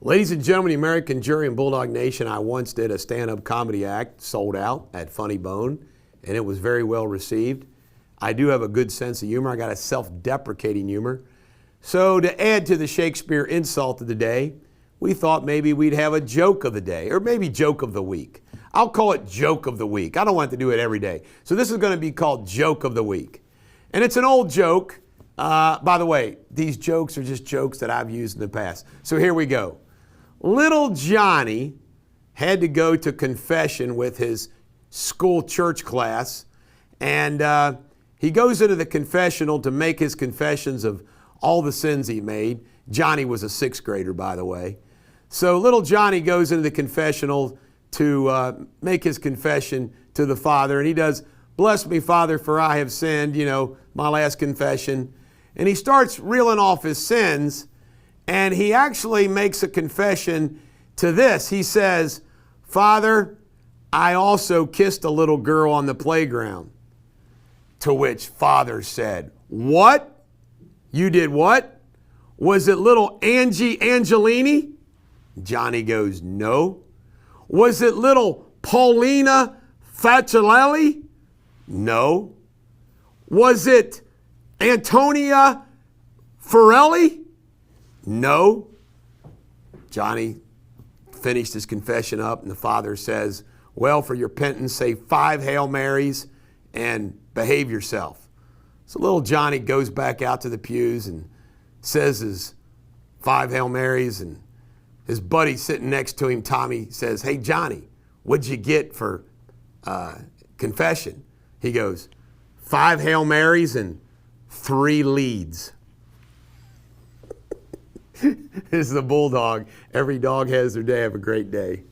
Ladies and gentlemen, the American Jury and Bulldog Nation, I once did a stand-up comedy act, sold out at Funny Bone, and it was very well received. I do have a good sense of humor. I got a self-deprecating humor. So to add to the Shakespeare insult of the day, we thought maybe we'd have a joke of the day, or maybe joke of the week. I'll call it joke of the week. I don't want to do it every day. So this is going to be called joke of the week. And it's an old joke. By the way, these jokes are just jokes that I've used in the past. So here we go. Little Johnny had to go to confession with his school church class, and he goes into the confessional to make his confessions of all the sins he made. Johnny was a sixth grader, by the way. So little Johnny goes into the confessional to make his confession to the Father, and he does, "Bless me, Father, for I have sinned," my last confession. And he starts reeling off his sins, and he actually makes a confession to this. He says, "Father, I also kissed a little girl on the playground." To which Father said, "What? You did what? Was it little Angie Angelini?" Johnny goes, "No." "Was it little Paulina Facinelli?" "No." "Was it Antonia Forelli?" "No." Johnny finished his confession up, and the Father says, "Well, for your penance, say 5 Hail Marys and behave yourself." So little Johnny goes back out to the pews and says his 5 Hail Marys, and his buddy sitting next to him, Tommy, says, "Hey, Johnny, what'd you get for confession?" He goes, 5 Hail Marys and 3 leads. This is the Bulldog. Every dog has their day. Have a great day.